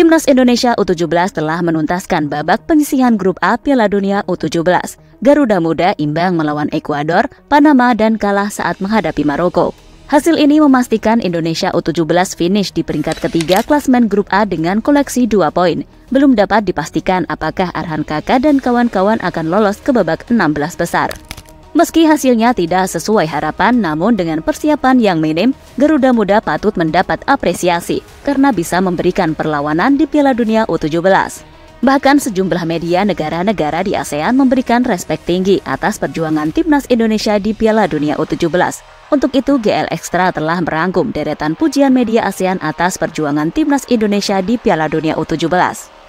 Timnas Indonesia U17 telah menuntaskan babak penyisihan grup A Piala Dunia U17. Garuda Muda imbang melawan Ekuador, Panama dan kalah saat menghadapi Maroko. Hasil ini memastikan Indonesia U17 finish di peringkat ketiga klasemen grup A dengan koleksi 2 poin. Belum dapat dipastikan apakah Arhan Kakak dan kawan-kawan akan lolos ke babak 16 besar. Meski hasilnya tidak sesuai harapan, namun dengan persiapan yang minim, Garuda Muda patut mendapat apresiasi karena bisa memberikan perlawanan di Piala Dunia U17. Bahkan sejumlah media negara-negara di ASEAN memberikan respek tinggi atas perjuangan Timnas Indonesia di Piala Dunia U17. Untuk itu, GL Extra telah merangkum deretan pujian media ASEAN atas perjuangan Timnas Indonesia di Piala Dunia U17.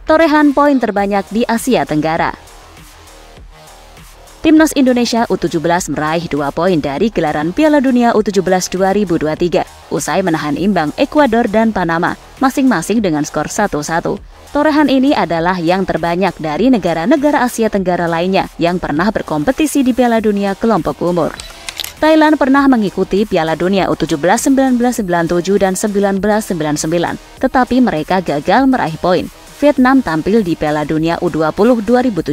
Torehan poin terbanyak di Asia Tenggara. Timnas Indonesia U17 meraih 2 poin dari gelaran Piala Dunia U17 2023 usai menahan imbang Ekuador dan Panama masing-masing dengan skor 1-1. Torehan ini adalah yang terbanyak dari negara-negara Asia Tenggara lainnya yang pernah berkompetisi di Piala Dunia kelompok umur. Thailand pernah mengikuti Piala Dunia U17 1997 dan 1999, tetapi mereka gagal meraih poin. Vietnam tampil di Piala Dunia U20 2017,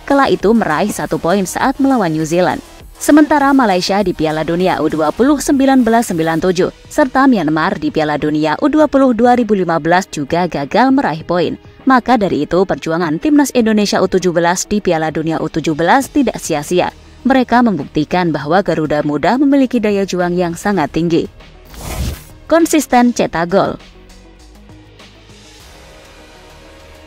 kala itu meraih 1 poin saat melawan New Zealand. Sementara Malaysia di Piala Dunia U20 1997, serta Myanmar di Piala Dunia U20 2015 juga gagal meraih poin. Maka dari itu perjuangan Timnas Indonesia U17 di Piala Dunia U17 tidak sia-sia. Mereka membuktikan bahwa Garuda Muda memiliki daya juang yang sangat tinggi. Konsisten cetak gol.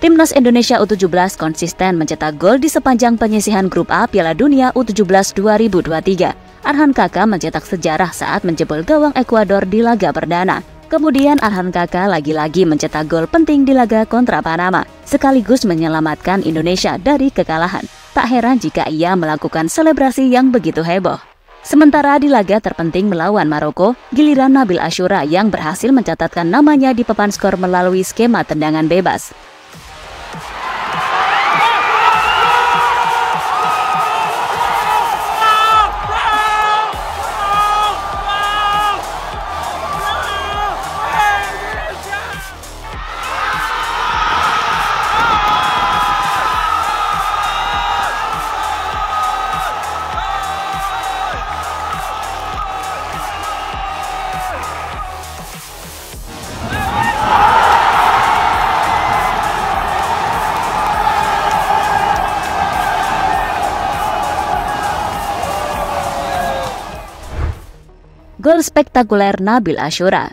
Timnas Indonesia U17 konsisten mencetak gol di sepanjang penyisihan grup A Piala Dunia U17 2023. Arhan Kakak mencetak sejarah saat menjebol gawang Ekuador di laga perdana. Kemudian Arhan Kakak lagi-lagi mencetak gol penting di laga kontra Panama, sekaligus menyelamatkan Indonesia dari kekalahan. Tak heran jika ia melakukan selebrasi yang begitu heboh. Sementara di laga terpenting melawan Maroko, giliran Nabil Asyura yang berhasil mencatatkan namanya di papan skor melalui skema tendangan bebas. Gol spektakuler Nabil Asyura.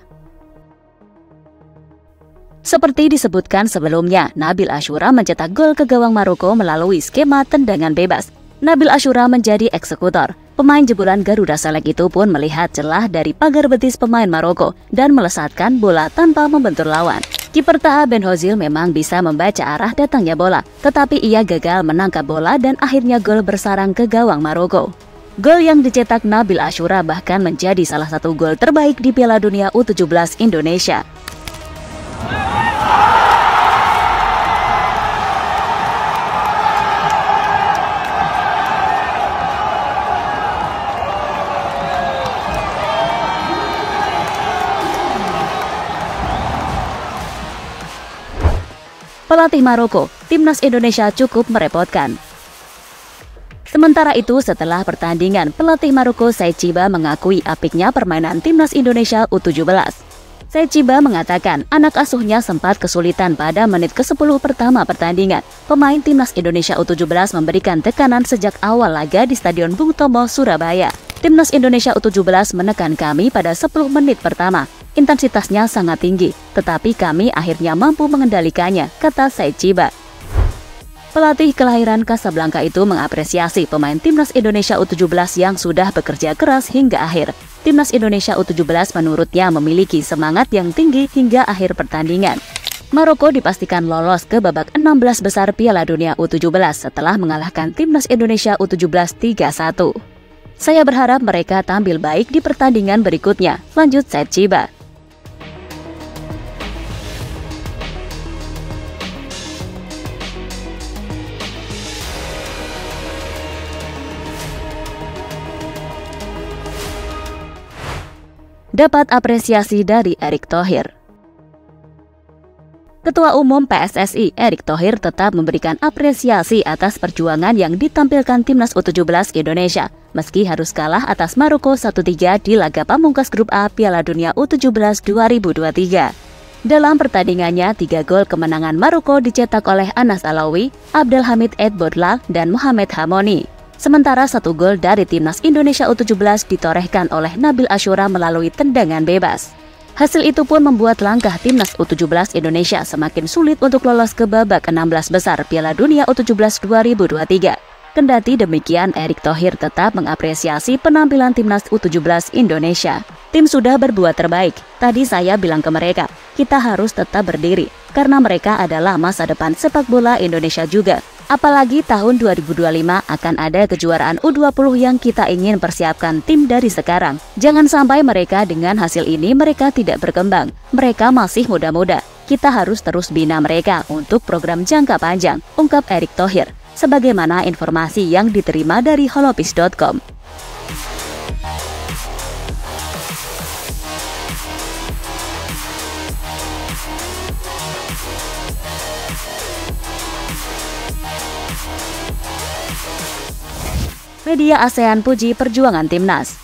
Seperti disebutkan sebelumnya, Nabil Asyura mencetak gol ke gawang Maroko melalui skema tendangan bebas. Nabil Asyura menjadi eksekutor. Pemain jebolan Garuda Select itu pun melihat celah dari pagar betis pemain Maroko dan melesatkan bola tanpa membentur lawan. Kiper Taha Ben Hozil memang bisa membaca arah datangnya bola, tetapi ia gagal menangkap bola dan akhirnya gol bersarang ke gawang Maroko. Gol yang dicetak Nabil Asyura bahkan menjadi salah satu gol terbaik di Piala Dunia U17 Indonesia. Pelatih Maroko, Timnas Indonesia cukup merepotkan. Sementara itu, setelah pertandingan, pelatih Maroko Said Chiba mengakui apiknya permainan Timnas Indonesia U17. Said Chiba mengatakan anak asuhnya sempat kesulitan pada menit ke-10 pertama pertandingan. Pemain Timnas Indonesia U17 memberikan tekanan sejak awal laga di Stadion Bung Tomo, Surabaya. Timnas Indonesia U17 menekan kami pada 10 menit pertama. Intensitasnya sangat tinggi, tetapi kami akhirnya mampu mengendalikannya, kata Said Chiba. Pelatih kelahiran Casablanca itu mengapresiasi pemain Timnas Indonesia U17 yang sudah bekerja keras hingga akhir. Timnas Indonesia U17 menurutnya memiliki semangat yang tinggi hingga akhir pertandingan. Maroko dipastikan lolos ke babak 16 besar Piala Dunia U17 setelah mengalahkan Timnas Indonesia U17 3-1. Saya berharap mereka tampil baik di pertandingan berikutnya, lanjut Said Chiba. dapat apresiasi dari Erick Thohir. Ketua Umum PSSI Erick Thohir tetap memberikan apresiasi atas perjuangan yang ditampilkan Timnas U17 Indonesia, meski harus kalah atas Maroko 1-3 di laga pamungkas Grup A Piala Dunia U17 2023. Dalam pertandingannya, 3 gol kemenangan Maroko dicetak oleh Anas Alawi, Abdelhamid Edbodla, dan Mohamed Hamoni. Sementara 1 gol dari Timnas Indonesia U17 ditorehkan oleh Nabil Ashura melalui tendangan bebas. Hasil itu pun membuat langkah Timnas U17 Indonesia semakin sulit untuk lolos ke babak 16 besar Piala Dunia U17 2023. Kendati demikian, Erick Thohir tetap mengapresiasi penampilan Timnas U17 Indonesia. Tim sudah berbuat terbaik. Tadi saya bilang ke mereka, kita harus tetap berdiri, karena mereka adalah masa depan sepak bola Indonesia juga. Apalagi tahun 2025 akan ada kejuaraan U20 yang kita ingin persiapkan tim dari sekarang. Jangan sampai mereka dengan hasil ini mereka tidak berkembang. Mereka masih muda-muda. Kita harus terus bina mereka untuk program jangka panjang, ungkap Erick Thohir. Sebagaimana informasi yang diterima dari holopis.com. Media ASEAN puji perjuangan Timnas.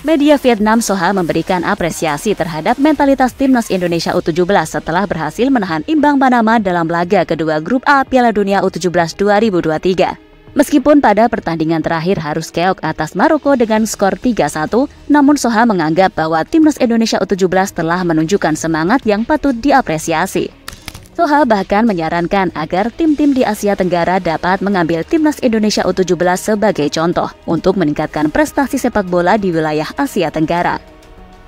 Media Vietnam Soha memberikan apresiasi terhadap mentalitas Timnas Indonesia U17 setelah berhasil menahan imbang Panama dalam laga kedua Grup A Piala Dunia U17 2023. Meskipun pada pertandingan terakhir harus keok atas Maroko dengan skor 3-1, namun Soha menganggap bahwa Timnas Indonesia U17 telah menunjukkan semangat yang patut diapresiasi. Soha bahkan menyarankan agar tim-tim di Asia Tenggara dapat mengambil Timnas Indonesia U17 sebagai contoh untuk meningkatkan prestasi sepak bola di wilayah Asia Tenggara.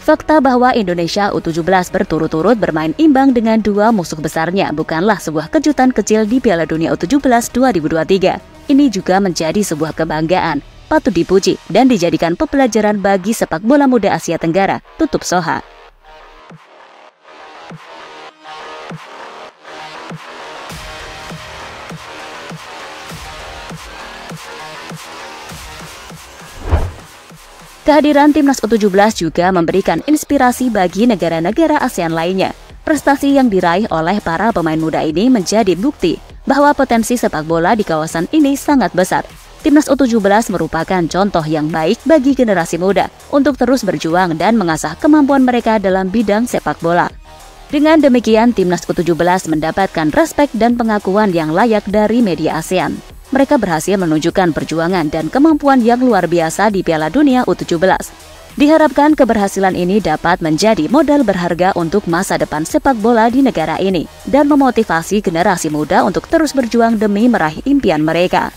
Fakta bahwa Indonesia U17 berturut-turut bermain imbang dengan 2 musuh besarnya bukanlah sebuah kejutan kecil di Piala Dunia U17 2023. Ini juga menjadi sebuah kebanggaan, patut dipuji dan dijadikan pembelajaran bagi sepak bola muda Asia Tenggara, tutup Soha. Kehadiran Timnas U17 juga memberikan inspirasi bagi negara-negara ASEAN lainnya. Prestasi yang diraih oleh para pemain muda ini menjadi bukti bahwa potensi sepak bola di kawasan ini sangat besar. Timnas U17 merupakan contoh yang baik bagi generasi muda untuk terus berjuang dan mengasah kemampuan mereka dalam bidang sepak bola. Dengan demikian, Timnas U17 mendapatkan respek dan pengakuan yang layak dari media ASEAN. Mereka berhasil menunjukkan perjuangan dan kemampuan yang luar biasa di Piala Dunia U17. Diharapkan keberhasilan ini dapat menjadi modal berharga untuk masa depan sepak bola di negara ini dan memotivasi generasi muda untuk terus berjuang demi meraih impian mereka.